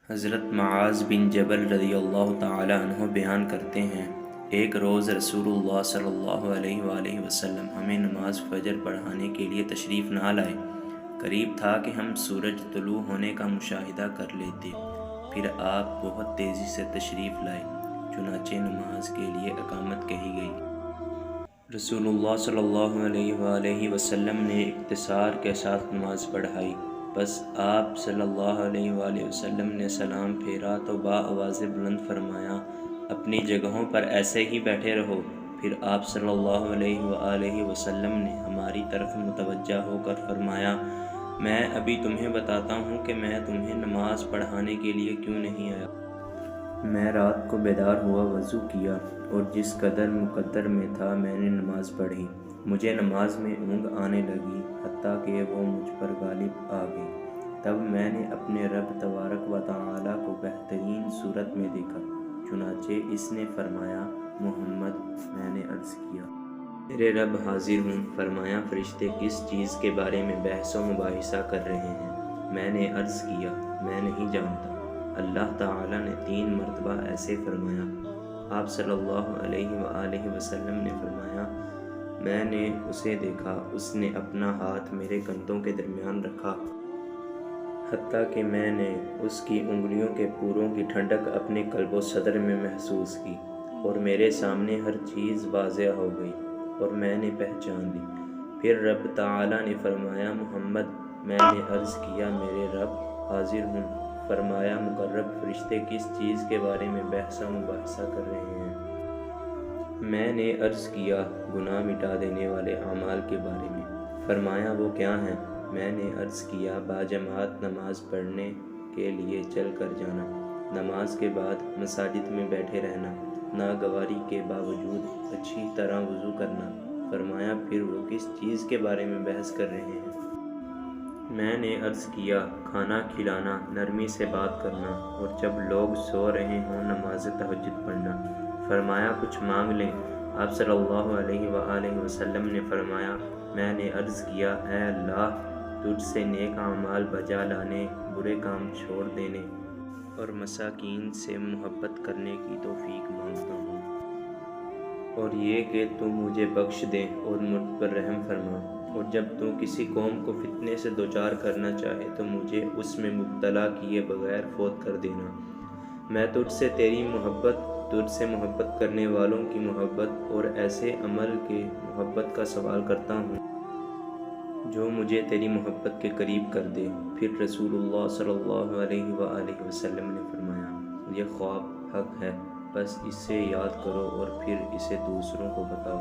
حضرت معاذ بن جبل رضی اللہ تعالی عنہ بیان کرتے ہیں، ایک روز رسول اللہ صلی اللہ علیہ وآلہ وسلم ہمیں نماز فجر پڑھانے کے لیے تشریف نہ لائے۔ قریب تھا کہ ہم سورج طلوع ہونے کا مشاہدہ کر لیتے، پھر آپ بہت تیزی سے تشریف لائے، چنانچہ نماز کے لیے اقامت کہی گئی۔ رسول اللہ صلی اللہ علیہ وآلہ وسلم نے اختصار کے ساتھ نماز پڑھائی، بس آپ صلی اللہ علیہ وآلہ وسلم نے سلام پھیرا تو بآواز بلند فرمایا، اپنی جگہوں پر ایسے ہی بیٹھے رہو۔ پھر آپ صلی اللہ علیہ وآلہ وسلم نے ہماری طرف متوجہ ہو کر فرمایا، میں ابھی تمہیں بتاتا ہوں کہ میں تمہیں نماز پڑھانے کے لیے کیوں نہیں آیا۔ میں رات کو بیدار ہوا، وضو کیا اور جس قدر مقدر میں تھا میں نے نماز پڑھی۔ مجھے نماز میں اونگ آنے لگی، حتیٰ کہ وہ مجھ پر غالب آ گئی۔ تب میں نے اپنے رب تبارک و تعالی کو بہترین صورت میں دیکھا، چنانچہ اس نے فرمایا، محمد۔ میں نے عرض کیا، میرے رب حاضر ہوں۔ فرمایا، فرشتے کس چیز کے بارے میں بحث و مباحثہ کر رہے ہیں؟ میں نے عرض کیا، میں نہیں جانتا۔ اللہ تعالیٰ نے 3 مرتبہ ایسے فرمایا۔ آپ صلی اللہ علیہ وآلہ وسلم نے فرمایا، میں نے اسے دیکھا، اس نے اپنا ہاتھ میرے کندھوں کے درمیان رکھا، حتیٰ کہ میں نے اس کی انگلیوں کے پوروں کی ٹھنڈک اپنے قلب و صدر میں محسوس کی، اور میرے سامنے ہر چیز واضح ہو گئی اور میں نے پہچان لی۔ پھر رب تعالیٰ نے فرمایا، محمد۔ میں نے عرض کیا، میرے رب حاضر ہوں۔ فرمایا، مقرب فرشتے کس چیز کے بارے میں بحث و مباحثہ کر رہے ہیں؟ میں نے عرض کیا، گناہ مٹا دینے والے اعمال کے بارے میں۔ فرمایا، وہ کیا ہیں؟ میں نے عرض کیا، باجماعت نماز پڑھنے کے لیے چل کر جانا، نماز کے بعد مساجد میں بیٹھے رہنا، ناگواری کے باوجود اچھی طرح وضو کرنا۔ فرمایا، پھر وہ کس چیز کے بارے میں بحث کر رہے ہیں؟ میں نے عرض کیا، کھانا کھلانا، نرمی سے بات کرنا، اور جب لوگ سو رہے ہوں نماز تہجد پڑھنا۔ فرمایا، کچھ مانگ لیں۔ آپ صلی اللہ علیہ وآلہ وسلم نے فرمایا، میں نے عرض کیا، اے اللہ، تجھ سے نیک اعمال بجا لانے، برے کام چھوڑ دینے اور مساکین سے محبت کرنے کی توفیق مانگتا ہوں، اور یہ کہ تو مجھے بخش دے اور مجھ پر رحم فرما، اور جب تو کسی قوم کو فتنے سے دوچار کرنا چاہے تو مجھے اس میں مبتلا کیے بغیر فوت کر دینا۔ میں تجھ سے تیری محبت، تجھ سے محبت کرنے والوں کی محبت اور ایسے عمل کے محبت کا سوال کرتا ہوں جو مجھے تیری محبت کے قریب کر دے۔ پھر رسول اللہ صلی اللہ علیہ وآلہ وسلم نے فرمایا، یہ خواب حق ہے، بس اسے یاد کرو اور پھر اسے دوسروں کو بتاؤ۔